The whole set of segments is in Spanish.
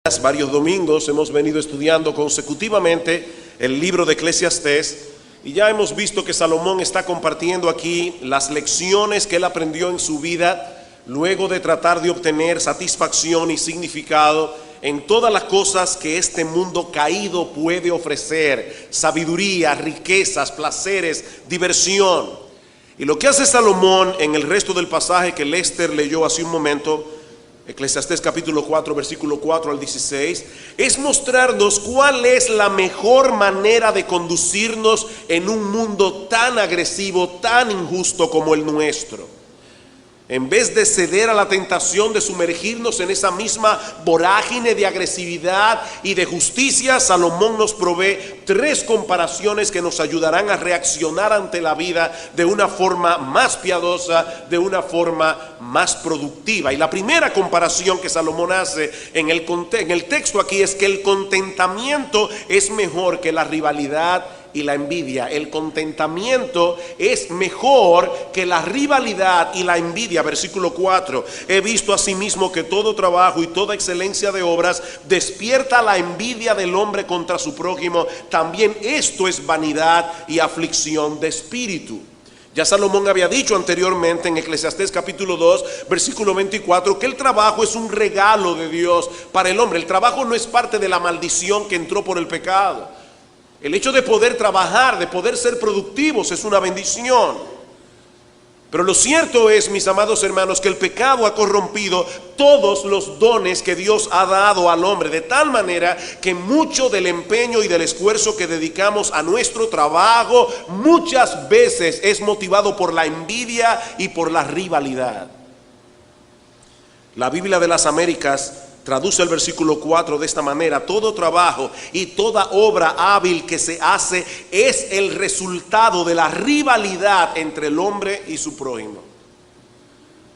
Varios domingos hemos venido estudiando consecutivamente el libro de Eclesiastés y ya hemos visto que Salomón está compartiendo aquí las lecciones que él aprendió en su vida luego de tratar de obtener satisfacción y significado en todas las cosas que este mundo caído puede ofrecer: sabiduría, riquezas, placeres, diversión. Y lo que hace Salomón en el resto del pasaje que Lester leyó hace un momento, Eclesiastés capítulo 4, versículo 4 al 16, es mostrarnos cuál es la mejor manera de conducirnos en un mundo tan agresivo, tan injusto como el nuestro. En vez de ceder a la tentación de sumergirnos en esa misma vorágine de agresividad y de justicia, Salomón nos provee tres comparaciones que nos ayudarán a reaccionar ante la vida de una forma más piadosa, de una forma más productiva. Y la primera comparación que Salomón hace en el texto aquí es que el contentamiento es mejor que la rivalidad y la envidia. El contentamiento es mejor que la rivalidad y la envidia. Versículo 4: he visto asimismo que todo trabajo y toda excelencia de obras despierta la envidia del hombre contra su prójimo. También esto es vanidad y aflicción de espíritu. Ya Salomón había dicho anteriormente en Eclesiastés capítulo 2, versículo 24, que el trabajo es un regalo de Dios para el hombre. El trabajo no es parte de la maldición que entró por el pecado. El hecho de poder trabajar, de poder ser productivos, es una bendición. Pero lo cierto es, mis amados hermanos, que el pecado ha corrompido todos los dones que Dios ha dado al hombre, de tal manera que mucho del empeño y del esfuerzo que dedicamos a nuestro trabajo muchas veces es motivado por la envidia y por la rivalidad. La Biblia de las Américas traduce el versículo 4 de esta manera: todo trabajo y toda obra hábil que se hace es el resultado de la rivalidad entre el hombre y su prójimo.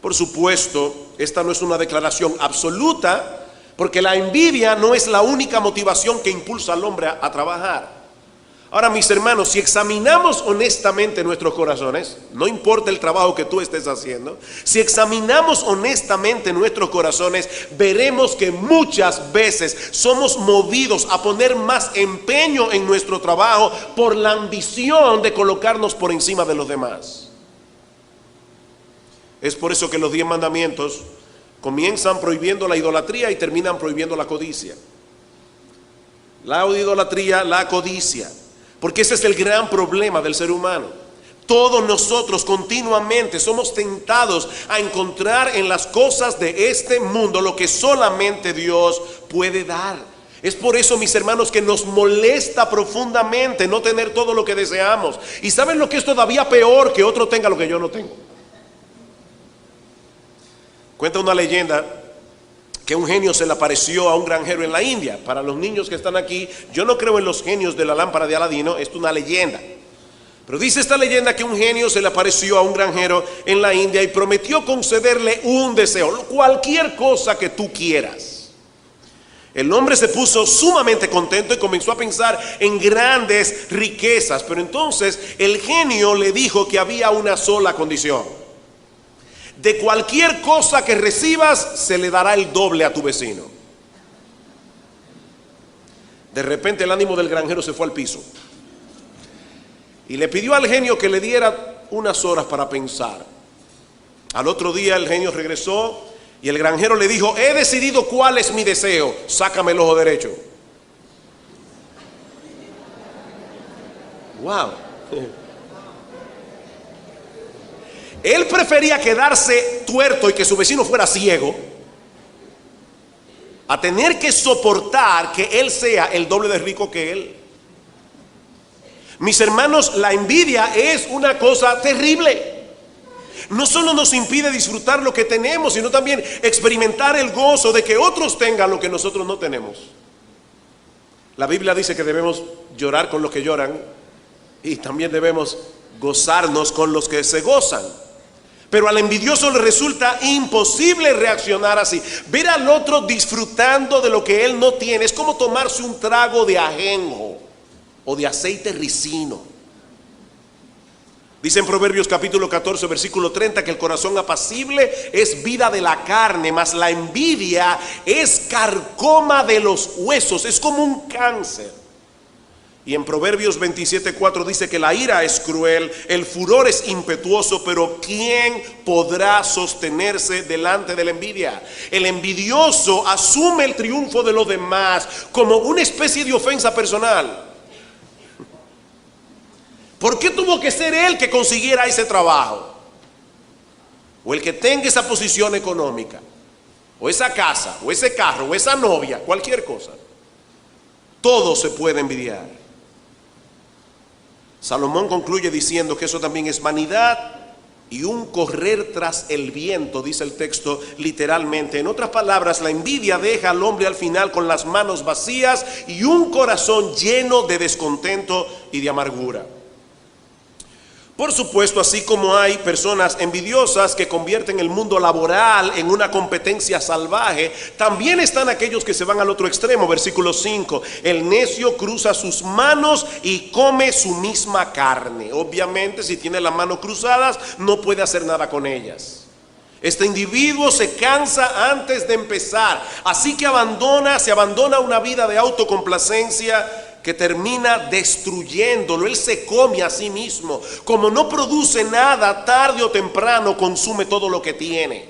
Por supuesto, esta no es una declaración absoluta, porque la envidia no es la única motivación que impulsa al hombre a trabajar. Ahora, mis hermanos, si examinamos honestamente nuestros corazones, no importa el trabajo que tú estés haciendo, si examinamos honestamente nuestros corazones, veremos que muchas veces somos movidos a poner más empeño en nuestro trabajo por la ambición de colocarnos por encima de los demás. Es por eso que los 10 mandamientos comienzan prohibiendo la idolatría y terminan prohibiendo la codicia. La idolatría, la codicia. Porque ese es el gran problema del ser humano. Todos nosotros continuamente somos tentados a encontrar en las cosas de este mundo lo que solamente Dios puede dar. Es por eso, mis hermanos, que nos molesta profundamente no tener todo lo que deseamos. Y ¿saben lo que es todavía peor? Que otro tenga lo que yo no tengo. Cuenta una leyenda que un genio se le apareció a un granjero en la India. Para los niños que están aquí, yo no creo en los genios de la lámpara de Aladino, esto es una leyenda. Pero dice esta leyenda que un genio se le apareció a un granjero en la India y prometió concederle un deseo, cualquier cosa que tú quieras. El hombre se puso sumamente contento y comenzó a pensar en grandes riquezas. Pero entonces el genio le dijo que había una sola condición: de cualquier cosa que recibas, se le dará el doble a tu vecino. De repente el ánimo del granjero se fue al piso y le pidió al genio que le diera unas horas para pensar. Al otro día el genio regresó y el granjero le dijo: he decidido cuál es mi deseo, sácame el ojo derecho. Wow. Él prefería quedarse tuerto y que su vecino fuera ciego a tener que soportar que él sea el doble de rico que él. Mis hermanos, la envidia es una cosa terrible. No solo nos impide disfrutar lo que tenemos, sino también experimentar el gozo de que otros tengan lo que nosotros no tenemos. La Biblia dice que debemos llorar con los que lloran y también debemos gozarnos con los que se gozan. Pero al envidioso le resulta imposible reaccionar así. Ver al otro disfrutando de lo que él no tiene es como tomarse un trago de ajenjo o de aceite ricino. Dice en Proverbios capítulo 14, versículo 30, que el corazón apacible es vida de la carne, mas la envidia es carcoma de los huesos, es como un cáncer. Y en Proverbios 27:4 dice que la ira es cruel, el furor es impetuoso, pero ¿quién podrá sostenerse delante de la envidia? El envidioso asume el triunfo de los demás como una especie de ofensa personal. ¿Por qué tuvo que ser él que consiguiera ese trabajo? O el que tenga esa posición económica, o esa casa, o ese carro, o esa novia, cualquier cosa. Todo se puede envidiar. Salomón concluye diciendo que eso también es vanidad y un correr tras el viento, dice el texto literalmente. En otras palabras, la envidia deja al hombre al final con las manos vacías y un corazón lleno de descontento y de amargura. Por supuesto, así como hay personas envidiosas que convierten el mundo laboral en una competencia salvaje, también están aquellos que se van al otro extremo. Versículo 5, el necio cruza sus manos y come su misma carne. Obviamente, si tiene las manos cruzadas, no puede hacer nada con ellas. Este individuo se cansa antes de empezar, así que se abandona una vida de autocomplacencia que termina destruyéndolo. Él se come a sí mismo. Como no produce nada, tarde o temprano consume todo lo que tiene.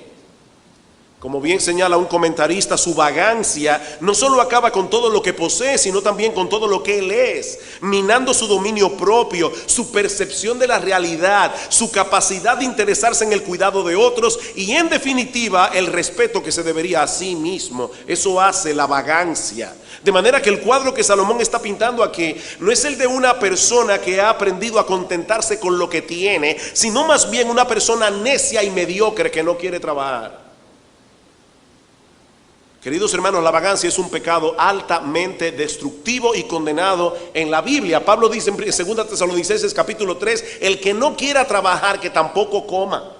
Como bien señala un comentarista, su vagancia no solo acaba con todo lo que posee, sino también con todo lo que él es, minando su dominio propio, su percepción de la realidad, su capacidad de interesarse en el cuidado de otros y, en definitiva, el respeto que se debería a sí mismo. Eso hace la vagancia. De manera que el cuadro que Salomón está pintando aquí no es el de una persona que ha aprendido a contentarse con lo que tiene, sino más bien una persona necia y mediocre que no quiere trabajar. Queridos hermanos, la vagancia es un pecado altamente destructivo y condenado en la Biblia. Pablo dice en 2 Tesalonicenses capítulo 3, el que no quiera trabajar, que tampoco coma.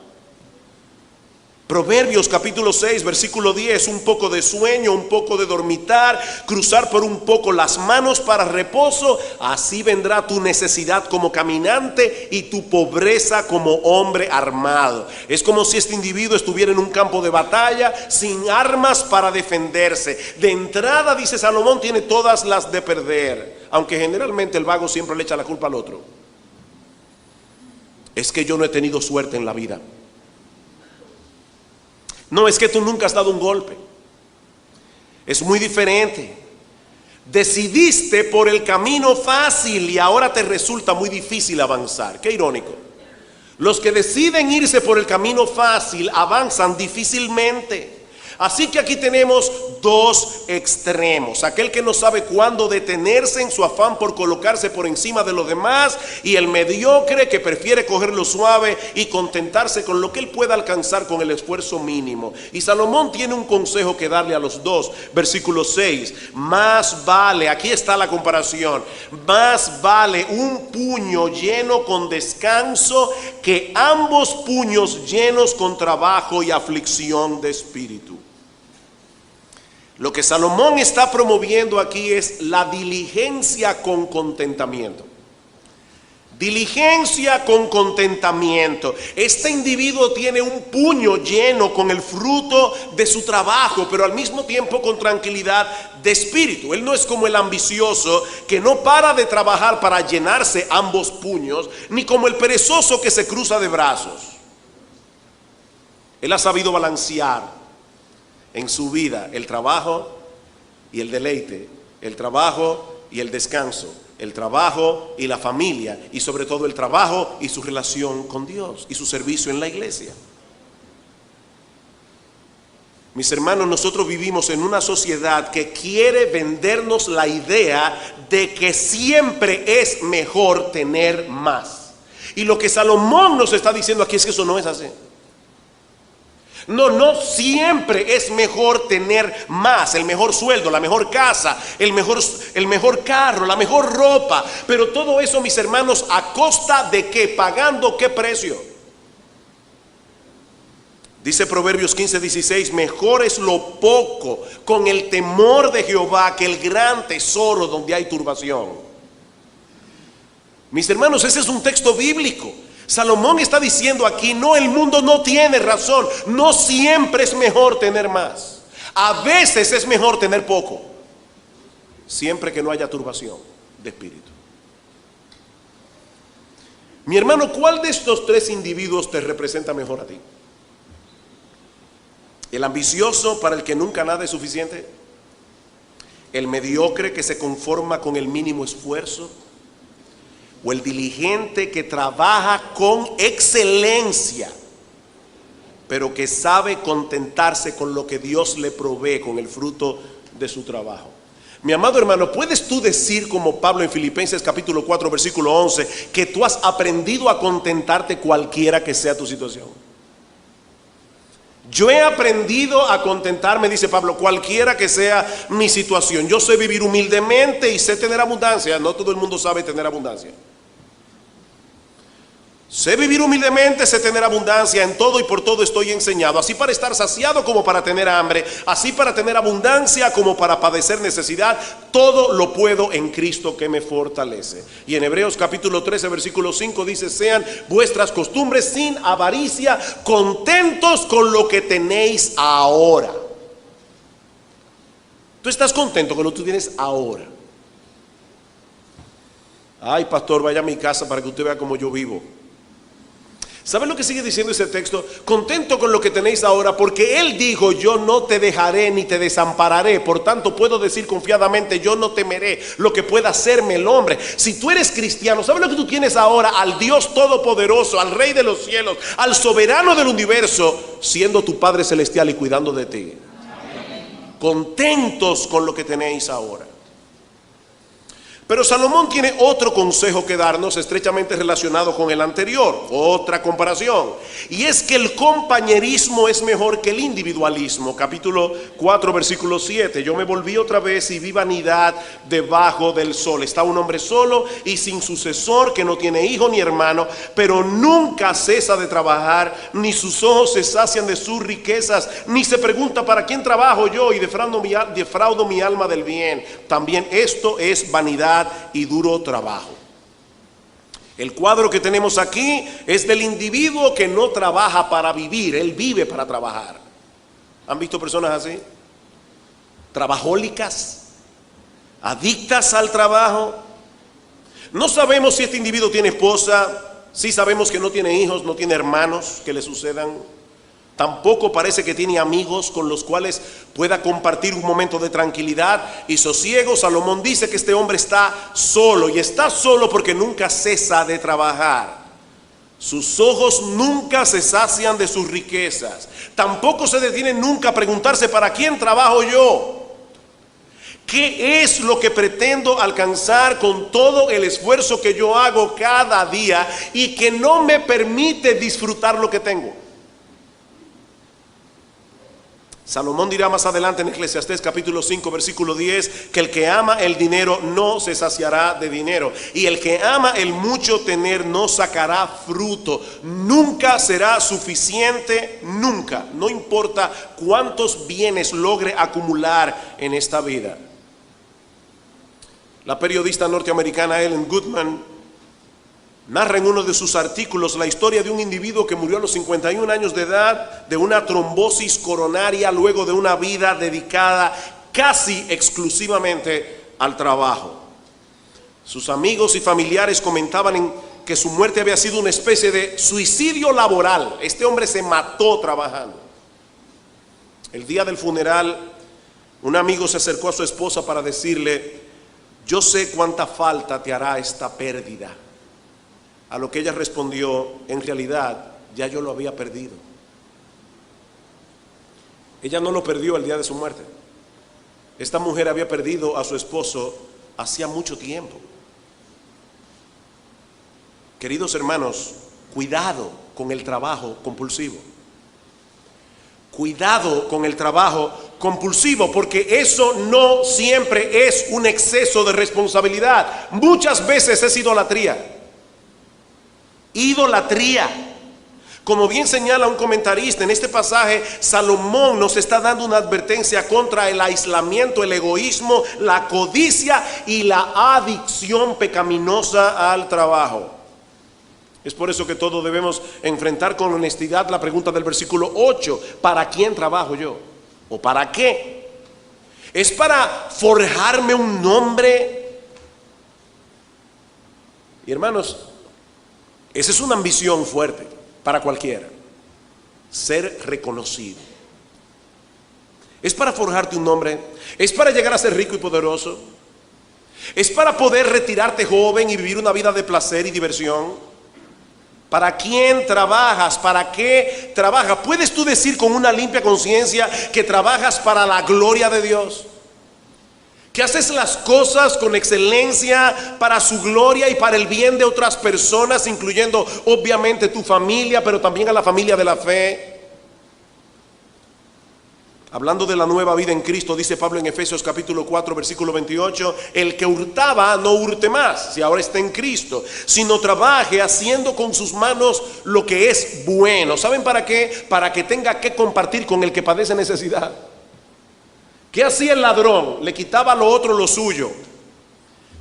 Proverbios capítulo 6, versículo 10, un poco de sueño, un poco de dormitar, cruzar por un poco las manos para reposo, así vendrá tu necesidad como caminante y tu pobreza como hombre armado. Es como si este individuo estuviera en un campo de batalla sin armas para defenderse. De entrada, dice Salomón, tiene todas las de perder, aunque generalmente el vago siempre le echa la culpa al otro. Es que yo no he tenido suerte en la vida. No, es que tú nunca has dado un golpe. Es muy diferente. Decidiste por el camino fácil y ahora te resulta muy difícil avanzar. Qué irónico. Los que deciden irse por el camino fácil avanzan difícilmente. Así que aquí tenemos dos extremos: aquel que no sabe cuándo detenerse en su afán por colocarse por encima de los demás, y el mediocre que prefiere cogerlo suave y contentarse con lo que él pueda alcanzar con el esfuerzo mínimo. Y Salomón tiene un consejo que darle a los dos. Versículo 6, más vale, aquí está la comparación, más vale un puño lleno con descanso que ambos puños llenos con trabajo y aflicción de espíritu. Lo que Salomón está promoviendo aquí es la diligencia con contentamiento. Diligencia con contentamiento. Este individuo tiene un puño lleno con el fruto de su trabajo, pero al mismo tiempo con tranquilidad de espíritu. Él no es como el ambicioso que no para de trabajar para llenarse ambos puños, ni como el perezoso que se cruza de brazos. Él ha sabido balancear en su vida el trabajo y el deleite, el trabajo y el descanso, el trabajo y la familia, y sobre todo el trabajo y su relación con Dios y su servicio en la iglesia. Mis hermanos, nosotros vivimos en una sociedad que quiere vendernos la idea de que siempre es mejor tener más. Y lo que Salomón nos está diciendo aquí es que eso no es así. No siempre es mejor tener más, el mejor sueldo, la mejor casa, el mejor carro, la mejor ropa. Pero todo eso, mis hermanos, ¿a costa de qué? ¿Pagando qué precio? Dice Proverbios 15:16, mejor es lo poco con el temor de Jehová que el gran tesoro donde hay turbación. Mis hermanos, ese es un texto bíblico. Salomón está diciendo aquí, no, el mundo no tiene razón. No siempre es mejor tener más. A veces es mejor tener poco, siempre que no haya turbación de espíritu. Mi hermano, ¿cuál de estos tres individuos te representa mejor a ti? ¿El ambicioso para el que nunca nada es suficiente? ¿El mediocre que se conforma con el mínimo esfuerzo? ¿O el diligente que trabaja con excelencia, pero que sabe contentarse con lo que Dios le provee, con el fruto de su trabajo? Mi amado hermano, ¿puedes tú decir como Pablo en Filipenses capítulo 4 versículo 11 que tú has aprendido a contentarte cualquiera que sea tu situación? Yo he aprendido a contentarme, dice Pablo, cualquiera que sea mi situación. Yo sé vivir humildemente y sé tener abundancia. No todo el mundo sabe tener abundancia. Sé vivir humildemente, sé tener abundancia, en todo y por todo estoy enseñado, así para estar saciado como para tener hambre, así para tener abundancia como para padecer necesidad. Todo lo puedo en Cristo que me fortalece. Y en Hebreos capítulo 13 versículo 5 dice: sean vuestras costumbres sin avaricia, contentos con lo que tenéis ahora. Tú estás contento con lo que tú tienes ahora. Ay, pastor, vaya a mi casa para que usted vea cómo yo vivo. ¿Saben lo que sigue diciendo ese texto? Contento con lo que tenéis ahora, porque Él dijo: yo no te dejaré ni te desampararé. Por tanto puedo decir confiadamente: yo no temeré lo que pueda hacerme el hombre. Si tú eres cristiano, ¿sabes lo que tú tienes ahora? Al Dios Todopoderoso, al Rey de los cielos, al soberano del universo, siendo tu Padre celestial y cuidando de ti. Contentos con lo que tenéis ahora. Pero Salomón tiene otro consejo que darnos, estrechamente relacionado con el anterior, otra comparación, y es que el compañerismo es mejor que el individualismo. Capítulo 4 versículo 7: yo me volví otra vez y vi vanidad debajo del sol. Está un hombre solo y sin sucesor, que no tiene hijo ni hermano, pero nunca cesa de trabajar, ni sus ojos se sacian de sus riquezas, ni se pregunta: ¿para quién trabajo yo? Y defraudo mi alma del bien. También esto es vanidad y duro trabajo. El cuadro que tenemos aquí es del individuo que no trabaja para vivir, él vive para trabajar. ¿Han visto personas así? Trabajólicas, adictas al trabajo. No sabemos si este individuo tiene esposa, sí sabemos que no tiene hijos, no tiene hermanos que le sucedan. Tampoco parece que tiene amigos con los cuales pueda compartir un momento de tranquilidad y sosiego. Salomón dice que este hombre está solo, y está solo porque nunca cesa de trabajar. Sus ojos nunca se sacian de sus riquezas. Tampoco se detiene nunca a preguntarse: ¿para quién trabajo yo? ¿Qué es lo que pretendo alcanzar con todo el esfuerzo que yo hago cada día y que no me permite disfrutar lo que tengo? Salomón dirá más adelante en Eclesiastés capítulo 5 versículo 10 que el que ama el dinero no se saciará de dinero, y el que ama el mucho tener no sacará fruto. Nunca será suficiente, nunca, no importa cuántos bienes logre acumular en esta vida. La periodista norteamericana Ellen Goodman narra en uno de sus artículos la historia de un individuo que murió a los 51 años de edad de una trombosis coronaria, luego de una vida dedicada casi exclusivamente al trabajo. Sus amigos y familiares comentaban que su muerte había sido una especie de suicidio laboral. Este hombre se mató trabajando. El día del funeral, un amigo se acercó a su esposa para decirle: yo sé cuánta falta te hará esta pérdida. A lo que ella respondió: en realidad ya yo lo había perdido. Ella no lo perdió el día de su muerte. Esta mujer había perdido a su esposo hacía mucho tiempo. Queridos hermanos, cuidado con el trabajo compulsivo. Cuidado con el trabajo compulsivo, porque eso no siempre es un exceso de responsabilidad. Muchas veces es idolatría. Idolatría. Como bien señala un comentarista, en este pasaje Salomón nos está dando una advertencia contra el aislamiento, el egoísmo, la codicia y la adicción pecaminosa al trabajo. Es por eso que todos debemos enfrentar con honestidad la pregunta del versículo 8. ¿Para quién trabajo yo? ¿O para qué? ¿Es para forjarme un nombre? Y hermanos, esa es una ambición fuerte para cualquiera. Ser reconocido. ¿Es para forjarte un nombre? ¿Es para llegar a ser rico y poderoso? ¿Es para poder retirarte joven y vivir una vida de placer y diversión? ¿Para quién trabajas? ¿Para qué trabajas? ¿Puedes tú decir con una limpia conciencia que trabajas para la gloria de Dios? ¿Que haces las cosas con excelencia para su gloria y para el bien de otras personas, incluyendo obviamente tu familia, pero también a la familia de la fe? Hablando de la nueva vida en Cristo, dice Pablo en Efesios capítulo 4, versículo 28, el que hurtaba no hurte más, si ahora está en Cristo, sino trabaje haciendo con sus manos lo que es bueno. ¿Saben para qué? Para que tenga que compartir con el que padece necesidad. ¿Qué hacía el ladrón? Le quitaba a lo otro lo suyo.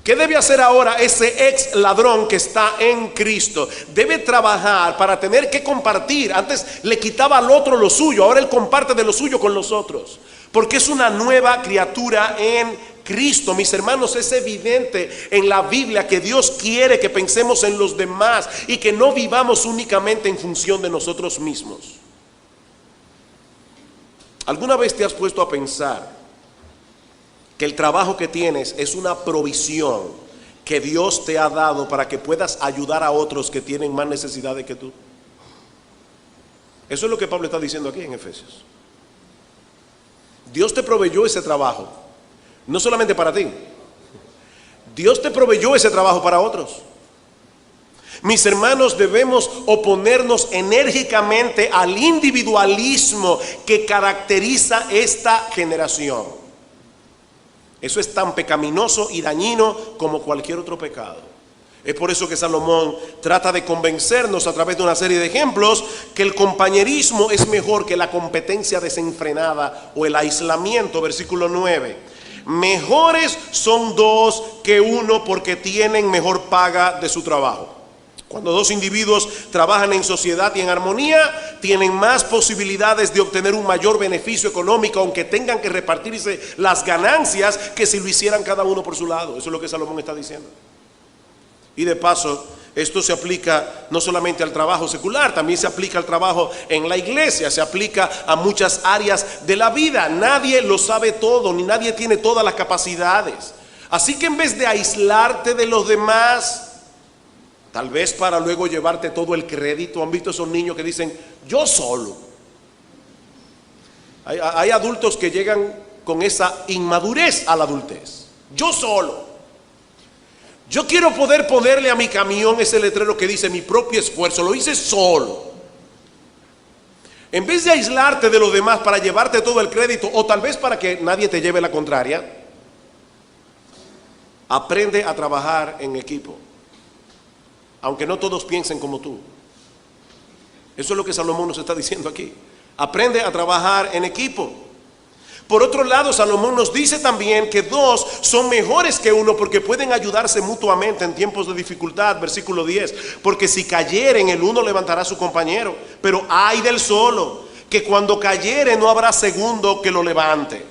¿Qué debe hacer ahora ese ex ladrón que está en Cristo? Debe trabajar para tener que compartir. Antes le quitaba al otro lo suyo, ahora él comparte de lo suyo con los otros. Porque es una nueva criatura en Cristo. Mis hermanos, es evidente en la Biblia que Dios quiere que pensemos en los demás y que no vivamos únicamente en función de nosotros mismos. ¿Alguna vez te has puesto a pensar que el trabajo que tienes es una provisión que Dios te ha dado para que puedas ayudar a otros que tienen más necesidades que tú? Eso es lo que Pablo está diciendo aquí en Efesios. Dios te proveyó ese trabajo, no solamente para ti. Dios te proveyó ese trabajo para otros. Mis hermanos, debemos oponernos enérgicamente al individualismo que caracteriza esta generación. Eso es tan pecaminoso y dañino como cualquier otro pecado. Es por eso que Salomón trata de convencernos a través de una serie de ejemplos que el compañerismo es mejor que la competencia desenfrenada o el aislamiento. Versículo 9. Mejores son dos que uno porque tienen mejor paga de su trabajo. Cuando dos individuos trabajan en sociedad y en armonía, tienen más posibilidades de obtener un mayor beneficio económico, aunque tengan que repartirse las ganancias que si lo hicieran cada uno por su lado. Eso es lo que Salomón está diciendo. Y de paso, esto se aplica no solamente al trabajo secular, también se aplica al trabajo en la iglesia, se aplica a muchas áreas de la vida. Nadie lo sabe todo, ni nadie tiene todas las capacidades. Así que en vez de aislarte de los demás, tal vez para luego llevarte todo el crédito. ¿Han visto esos niños que dicen, yo solo? Hay adultos que llegan con esa inmadurez a la adultez. Yo solo. Yo quiero poder ponerle a mi camión ese letrero que dice mi propio esfuerzo. Lo hice solo. En vez de aislarte de los demás para llevarte todo el crédito, o tal vez para que nadie te lleve la contraria, aprende a trabajar en equipo. Aunque no todos piensen como tú. Eso es lo que Salomón nos está diciendo aquí. Aprende a trabajar en equipo. Por otro lado, Salomón nos dice también que dos son mejores que uno porque pueden ayudarse mutuamente en tiempos de dificultad. Versículo 10. Porque si cayeren, el uno levantará a su compañero. Pero ay del solo, que cuando cayere no habrá segundo que lo levante.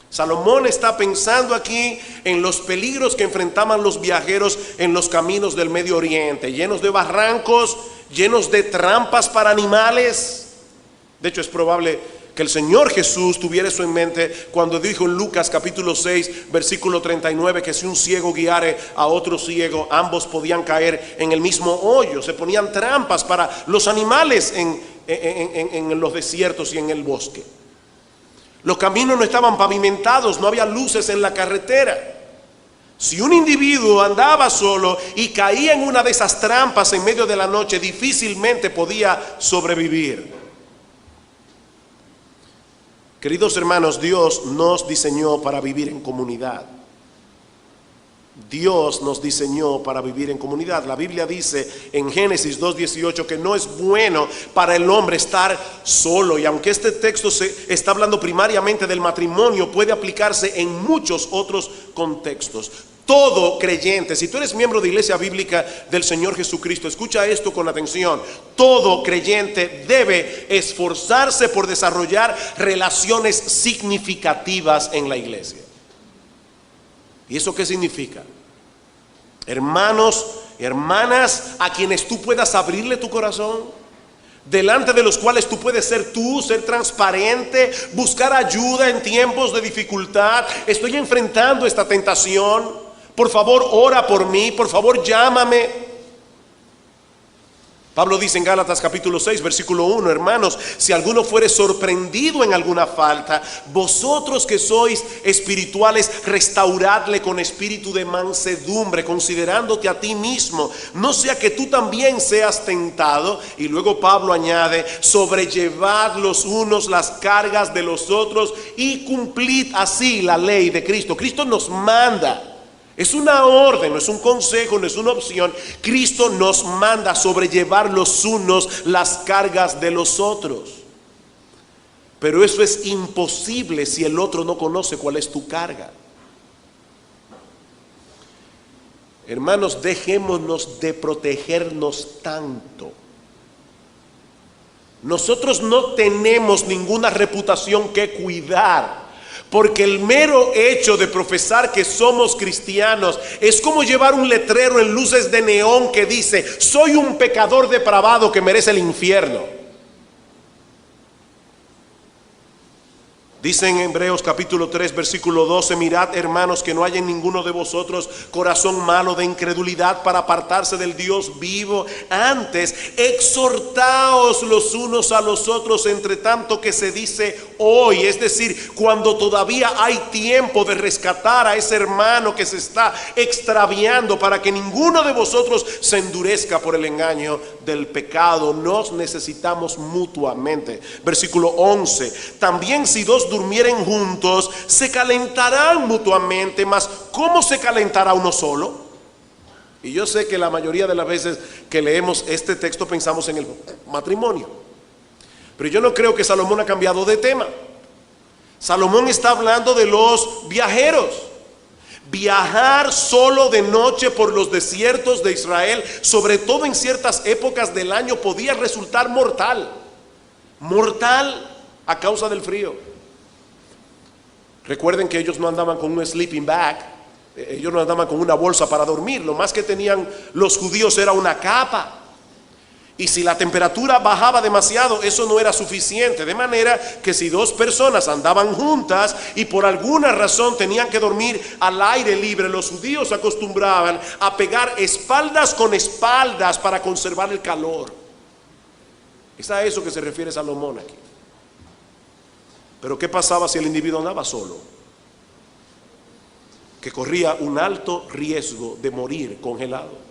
Salomón está pensando aquí en los peligros que enfrentaban los viajeros en los caminos del Medio Oriente, llenos de barrancos, llenos de trampas para animales. De hecho, es probable que el Señor Jesús tuviera eso en mente cuando dijo en Lucas capítulo 6, versículo 39, que si un ciego guiare a otro ciego, ambos podían caer en el mismo hoyo. Se ponían trampas para los animales en los desiertos y en el bosque. Los caminos no estaban pavimentados, no había luces en la carretera. Si un individuo andaba solo y caía en una de esas trampas en medio de la noche, difícilmente podía sobrevivir. Queridos hermanos, Dios nos diseñó para vivir en comunidad. Dios nos diseñó para vivir en comunidad. La Biblia dice en Génesis 2:18 que no es bueno para el hombre estar solo. Y aunque este texto se está hablando primariamente del matrimonio, puede aplicarse en muchos otros contextos. Todo creyente, si tú eres miembro de Iglesia Bíblica del Señor Jesucristo, escucha esto con atención. Todo creyente debe esforzarse por desarrollar relaciones significativas en la iglesia. ¿Y eso qué significa? Hermanos, hermanas, a quienes tú puedas abrirle tu corazón, delante de los cuales tú puedes ser tú, ser transparente, buscar ayuda en tiempos de dificultad. Estoy enfrentando esta tentación, por favor ora por mí, por favor llámame. Pablo dice en Gálatas capítulo 6 versículo 1, hermanos, si alguno fuere sorprendido en alguna falta, vosotros que sois espirituales, restauradle con espíritu de mansedumbre, considerándote a ti mismo, no sea que tú también seas tentado. Y luego Pablo añade, sobrellevad los unos las cargas de los otros y cumplid así la ley de Cristo. Cristo nos manda. Es una orden, no es un consejo, no es una opción. Cristo nos manda a sobrellevar los unos las cargas de los otros. Pero eso es imposible si el otro no conoce cuál es tu carga. Hermanos, dejémonos de protegernos tanto. Nosotros no tenemos ninguna reputación que cuidar. Porque el mero hecho de profesar que somos cristianos es como llevar un letrero en luces de neón que dice: soy un pecador depravado que merece el infierno. Dice en Hebreos capítulo 3 versículo 12, mirad hermanos que no haya en ninguno de vosotros corazón malo de incredulidad para apartarse del Dios vivo. Antes exhortaos los unos a los otros entre tanto que se dice hoy, es decir, cuando todavía hay tiempo de rescatar a ese hermano que se está extraviando, para que ninguno de vosotros se endurezca por el engaño del pecado. Nos necesitamos mutuamente. Versículo 11, también si dos durmieren juntos, se calentarán mutuamente, mas ¿cómo se calentará uno solo? Y yo sé que la mayoría de las veces que leemos este texto pensamos en el matrimonio, pero yo no creo que Salomón ha cambiado de tema. Salomón está hablando de los viajeros. Viajar solo de noche por los desiertos de Israel, sobre todo en ciertas épocas del año, podía resultar mortal. Mortal a causa del frío. Recuerden que ellos no andaban con un sleeping bag, ellos no andaban con una bolsa para dormir. Lo más que tenían los judíos era una capa. Y si la temperatura bajaba demasiado, eso no era suficiente. De manera que si dos personas andaban juntas y por alguna razón tenían que dormir al aire libre, los judíos acostumbraban a pegar espaldas con espaldas para conservar el calor. Es a eso que se refiere Salomón aquí. Pero ¿qué pasaba si el individuo andaba solo? Que corría un alto riesgo de morir congelado.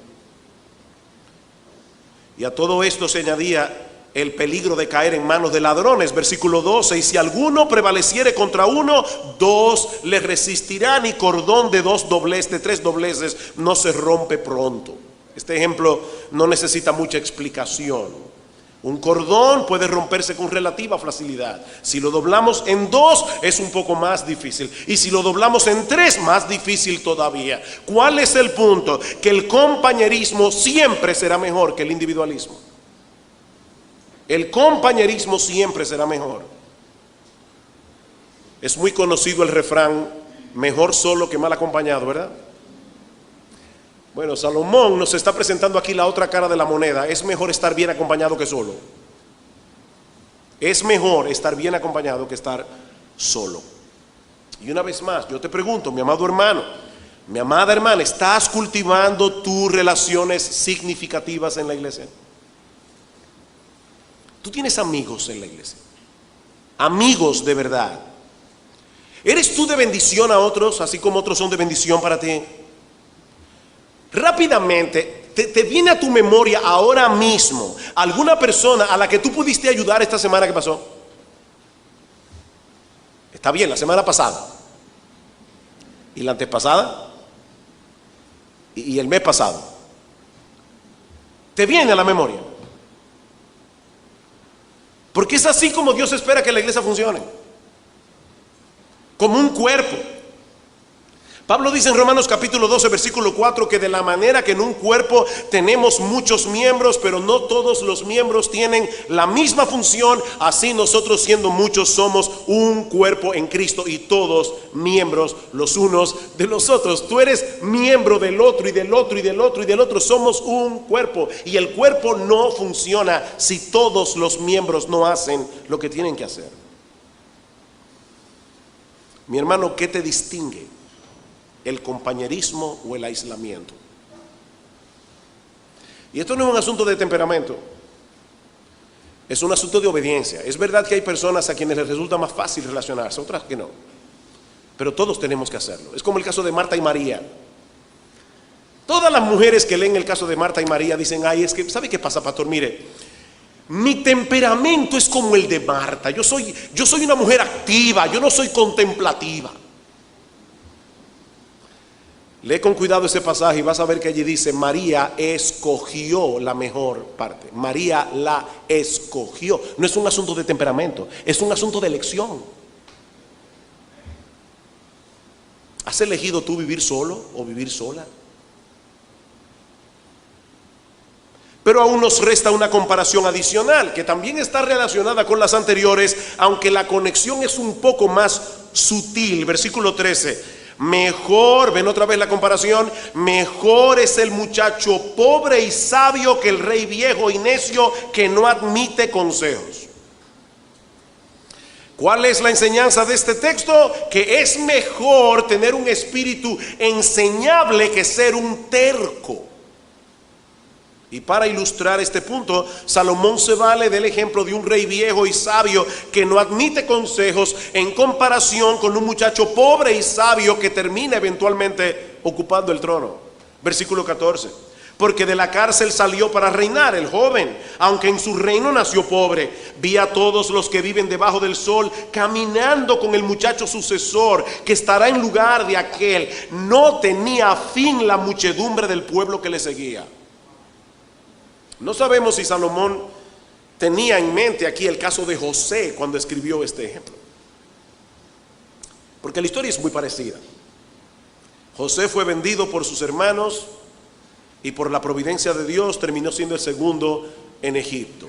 Y a todo esto se añadía el peligro de caer en manos de ladrones. Versículo 12, y si alguno prevaleciere contra uno, dos le resistirán, y cordón de tres dobleces no se rompe pronto. Este ejemplo no necesita mucha explicación. Un cordón puede romperse con relativa facilidad. Si lo doblamos en dos es un poco más difícil. Y si lo doblamos en tres, más difícil todavía. ¿Cuál es el punto? Que el compañerismo siempre será mejor que el individualismo. El compañerismo siempre será mejor. Es muy conocido el refrán, mejor solo que mal acompañado, ¿verdad? Bueno, Salomón nos está presentando aquí la otra cara de la moneda. Es mejor estar bien acompañado que solo. Es mejor estar bien acompañado que estar solo. Y una vez más, yo te pregunto, mi amado hermano, mi amada hermana, ¿estás cultivando tus relaciones significativas en la iglesia? Tú tienes amigos en la iglesia. Amigos de verdad. ¿Eres tú de bendición a otros, así como otros son de bendición para ti? Rápidamente, te viene a tu memoria ahora mismo alguna persona a la que tú pudiste ayudar esta semana que pasó. Está bien, la semana pasada. ¿Y la antepasada? ¿Y el mes pasado? ¿Te viene a la memoria? Porque es así como Dios espera que la iglesia funcione. Como un cuerpo. Pablo dice en Romanos capítulo 12, versículo 4, que de la manera que en un cuerpo tenemos muchos miembros, pero no todos los miembros tienen la misma función, así nosotros siendo muchos somos un cuerpo en Cristo y todos miembros los unos de los otros. Tú eres miembro del otro y del otro y del otro y del otro. Somos un cuerpo y el cuerpo no funciona si todos los miembros no hacen lo que tienen que hacer. Mi hermano, ¿qué te distingue? ¿El compañerismo o el aislamiento? Y esto no es un asunto de temperamento, es un asunto de obediencia. Es verdad que hay personas a quienes les resulta más fácil relacionarse, otras que no, pero todos tenemos que hacerlo. Es como el caso de Marta y María. Todas las mujeres que leen el caso de Marta y María dicen: ay, es que, ¿sabe qué pasa, pastor? Mire, mi temperamento es como el de Marta. Yo soy una mujer activa, yo no soy contemplativa. Lee con cuidado ese pasaje y vas a ver que allí dice: María escogió la mejor parte. María la escogió. No es un asunto de temperamento, es un asunto de elección. ¿Has elegido tú vivir solo o vivir sola? Pero aún nos resta una comparación adicional que también está relacionada con las anteriores, aunque la conexión es un poco más sutil. Versículo 13. Mejor, ven otra vez la comparación, mejor es el muchacho pobre y sabio que el rey viejo y necio que no admite consejos. ¿Cuál es la enseñanza de este texto? Que es mejor tener un espíritu enseñable que ser un terco. Y para ilustrar este punto, Salomón se vale del ejemplo de un rey viejo y sabio que no admite consejos en comparación con un muchacho pobre y sabio que termina eventualmente ocupando el trono. Versículo 14. Porque de la cárcel salió para reinar el joven, aunque en su reino nació pobre. Vi a todos los que viven debajo del sol caminando con el muchacho sucesor que estará en lugar de aquel. No tenía fin la muchedumbre del pueblo que le seguía. No sabemos si Salomón tenía en mente aquí el caso de José cuando escribió este ejemplo, porque la historia es muy parecida. José fue vendido por sus hermanos y por la providencia de Dios terminó siendo el segundo en Egipto.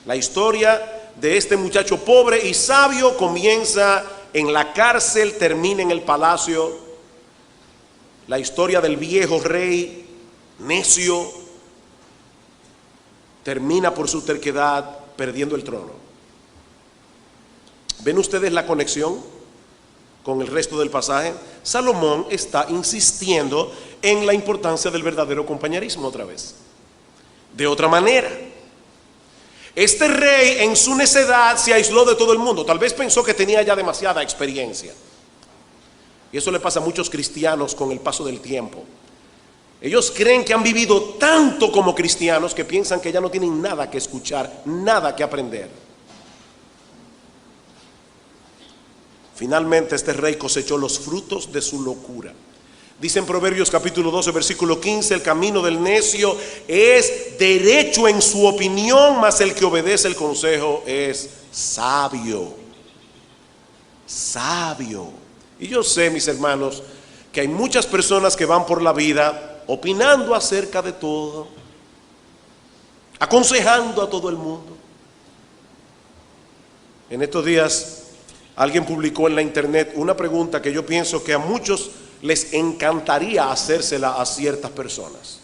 La historia de este muchacho pobre y sabio comienza en la cárcel, termina en el palacio. La historia del viejo rey necio termina por su terquedad perdiendo el trono. ¿Ven ustedes la conexión con el resto del pasaje? Salomón está insistiendo en la importancia del verdadero compañerismo otra vez. De otra manera, este rey en su necedad se aisló de todo el mundo. Tal vez pensó que tenía ya demasiada experiencia. Y eso le pasa a muchos cristianos con el paso del tiempo. Ellos creen que han vivido tanto como cristianos que piensan que ya no tienen nada que escuchar, nada que aprender. Finalmente este rey cosechó los frutos de su locura. Dice en Proverbios capítulo 12, versículo 15: el camino del necio es derecho en su opinión, mas el que obedece el consejo es sabio. Sabio. Y yo sé, mis hermanos, que hay muchas personas que van por la vida opinando acerca de todo, aconsejando a todo el mundo. En estos días alguien publicó en la internet una pregunta que yo pienso que a muchos les encantaría hacérsela a ciertas personas,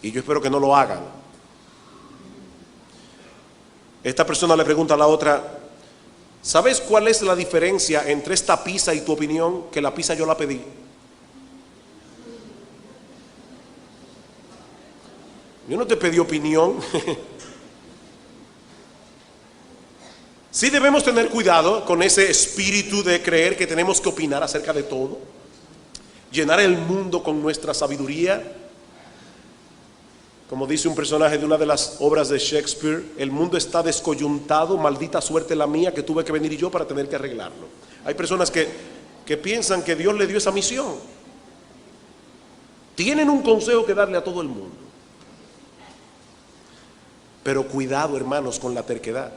y yo espero que no lo hagan. Esta persona le pregunta a la otra: ¿sabes cuál es la diferencia entre esta pizza y tu opinión? Que la pizza yo la pedí. Yo no te pedí opinión. Sí debemos tener cuidado con ese espíritu de creer que tenemos que opinar acerca de todo, llenar el mundo con nuestra sabiduría. Como dice un personaje de una de las obras de Shakespeare: el mundo está descoyuntado, maldita suerte la mía que tuve que venir yo para tener que arreglarlo. Hay personas que piensan que Dios le dio esa misión. Tienen un consejo que darle a todo el mundo. Pero cuidado, hermanos, con la terquedad.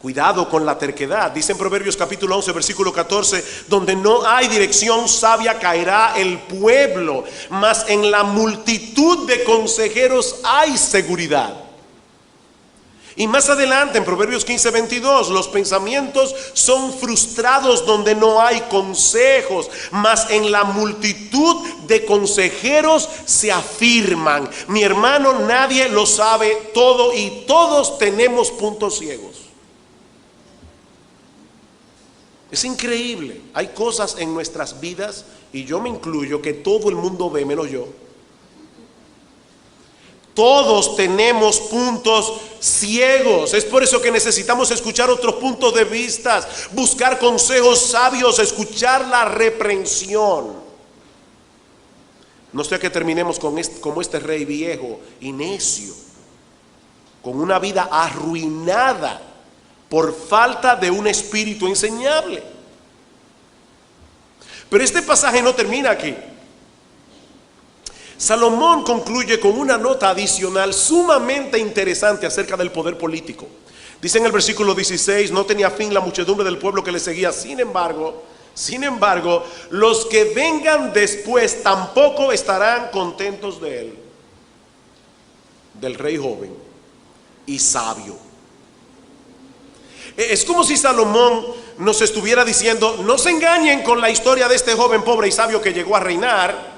Cuidado con la terquedad. Dice en Proverbios capítulo 11, versículo 14, donde no hay dirección sabia caerá el pueblo, mas en la multitud de consejeros hay seguridad. Y más adelante en Proverbios 15, 22, los pensamientos son frustrados donde no hay consejos, mas en la multitud de consejeros se afirman. Mi hermano, nadie lo sabe todo y todos tenemos puntos ciegos. Es increíble, hay cosas en nuestras vidas, y yo me incluyo, que todo el mundo ve menos yo. Todos tenemos puntos ciegos. Es por eso que necesitamos escuchar otros puntos de vista, buscar consejos sabios, escuchar la reprensión. No sea que terminemos como este rey viejo y necio, con una vida arruinada por falta de un espíritu enseñable. Pero este pasaje no termina aquí. Salomón concluye con una nota adicional sumamente interesante acerca del poder político. Dice en el versículo 16, no tenía fin la muchedumbre del pueblo que le seguía. Sin embargo, los que vengan después tampoco estarán contentos de él, del rey joven y sabio. Es como si Salomón nos estuviera diciendo, no se engañen con la historia de este joven pobre y sabio que llegó a reinar,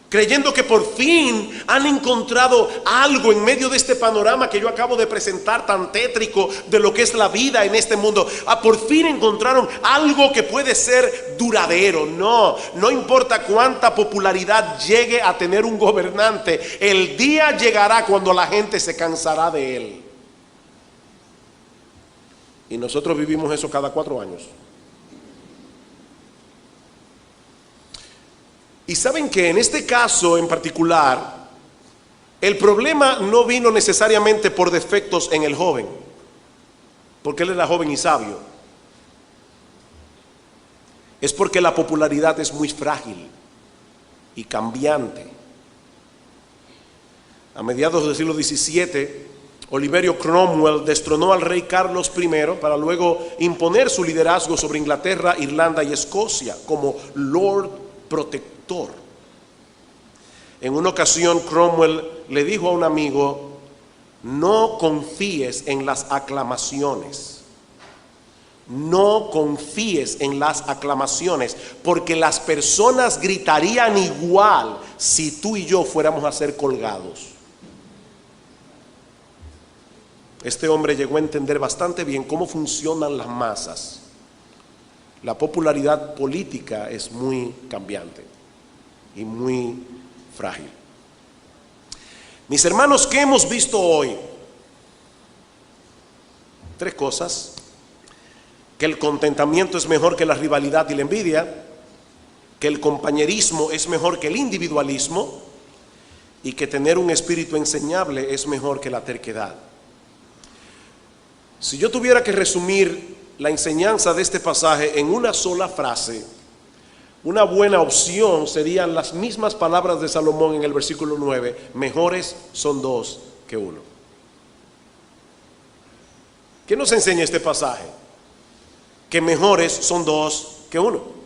creyendo que por fin han encontrado algo en medio de este panorama que yo acabo de presentar tan tétrico de lo que es la vida en este mundo. Por fin encontraron algo que puede ser duradero. No importa cuánta popularidad llegue a tener un gobernante, el día llegará cuando la gente se cansará de él. Y nosotros vivimos eso cada 4 años. Y saben que en este caso en particular, el problema no vino necesariamente por defectos en el joven, porque él era joven y sabio. Es porque la popularidad es muy frágil y cambiante. A mediados del siglo XVII, Oliverio Cromwell destronó al rey Carlos I para luego imponer su liderazgo sobre Inglaterra, Irlanda y Escocia como Lord Protector. En una ocasión Cromwell le dijo a un amigo, no confíes en las aclamaciones. No confíes en las aclamaciones, porque las personas gritarían igual si tú y yo fuéramos a ser colgados. Este hombre llegó a entender bastante bien cómo funcionan las masas. La popularidad política es muy cambiante y muy frágil. Mis hermanos, ¿qué hemos visto hoy? 3 cosas: que el contentamiento es mejor que la rivalidad y la envidia, que el compañerismo es mejor que el individualismo, y que tener un espíritu enseñable es mejor que la terquedad. Si yo tuviera que resumir la enseñanza de este pasaje en una sola frase, una buena opción serían las mismas palabras de Salomón en el versículo 9: mejores son 2 que 1. ¿Qué nos enseña este pasaje? Que mejores son 2 que 1.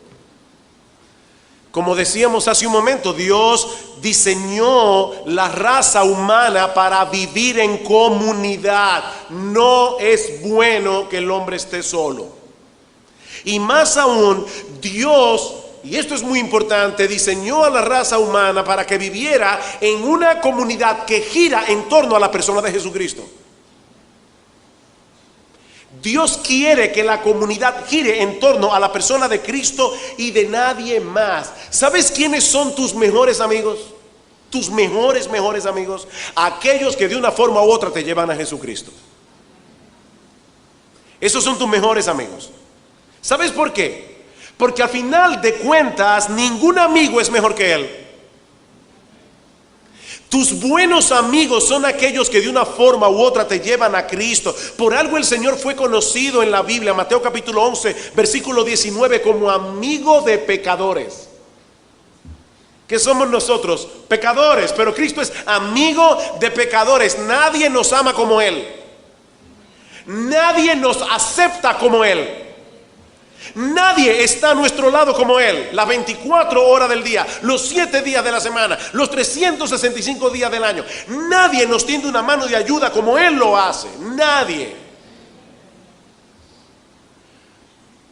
Como decíamos hace un momento, Dios diseñó la raza humana para vivir en comunidad. No es bueno que el hombre esté solo. Y más aún, Dios, y esto es muy importante, diseñó a la raza humana para que viviera en una comunidad que gira en torno a la persona de Jesucristo. Dios quiere que la comunidad gire en torno a la persona de Cristo y de nadie más. ¿Sabes quiénes son tus mejores amigos? Tus mejores amigos. Aquellos que de una forma u otra te llevan a Jesucristo. Esos son tus mejores amigos. ¿Sabes por qué? Porque al final de cuentas, ningún amigo es mejor que él. Tus buenos amigos son aquellos que de una forma u otra te llevan a Cristo. Por algo el Señor fue conocido en la Biblia, Mateo capítulo 11, versículo 19, como amigo de pecadores. ¿Qué somos nosotros? Pecadores, pero Cristo es amigo de pecadores. Nadie nos ama como Él. Nadie nos acepta como Él. Nadie está a nuestro lado como Él. Las 24 horas del día, los 7 días de la semana, los 365 días del año. Nadie nos tiende una mano de ayuda como Él lo hace. Nadie.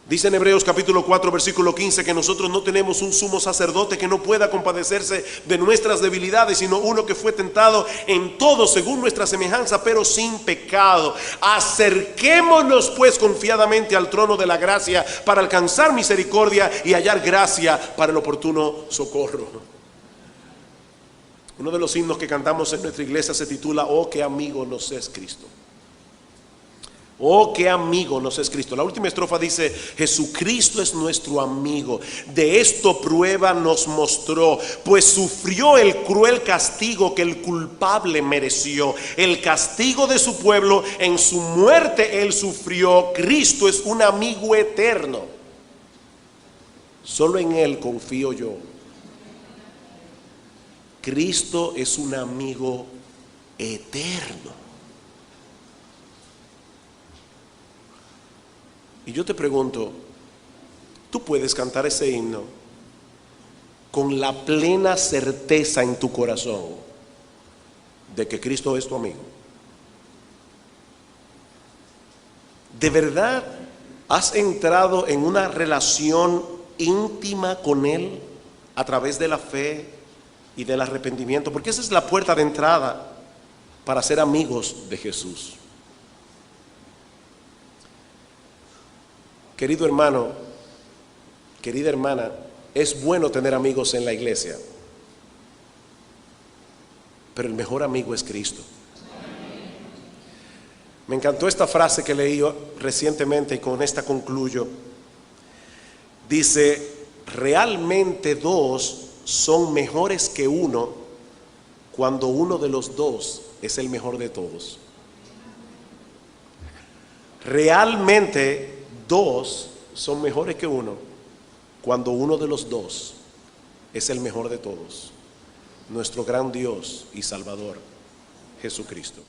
Dice en Hebreos capítulo 4 versículo 15 que nosotros no tenemos un sumo sacerdote que no pueda compadecerse de nuestras debilidades, sino uno que fue tentado en todo según nuestra semejanza, pero sin pecado. Acerquémonos pues confiadamente al trono de la gracia para alcanzar misericordia y hallar gracia para el oportuno socorro. Uno de los himnos que cantamos en nuestra iglesia se titula "Oh, qué amigo nos es Cristo". Oh, qué amigo nos es Cristo. La última estrofa dice: Jesucristo es nuestro amigo, de esto prueba nos mostró, pues sufrió el cruel castigo que el culpable mereció. El castigo de su pueblo, en su muerte él sufrió. Cristo es un amigo eterno. Solo en él confío yo. Cristo es un amigo eterno. Y yo te pregunto, ¿tú puedes cantar ese himno con la plena certeza en tu corazón de que Cristo es tu amigo? ¿De verdad has entrado en una relación íntima con Él a través de la fe y del arrepentimiento? Porque esa es la puerta de entrada para ser amigos de Jesús. Querido hermano, querida hermana, es bueno tener amigos en la iglesia, pero el mejor amigo es Cristo. Me encantó esta frase que leí recientemente y con esta concluyo. Dice: realmente dos son mejores que uno cuando uno de los dos es el mejor de todos. Realmente dos son mejores que uno cuando uno de los dos es el mejor de todos, nuestro gran Dios y Salvador, Jesucristo.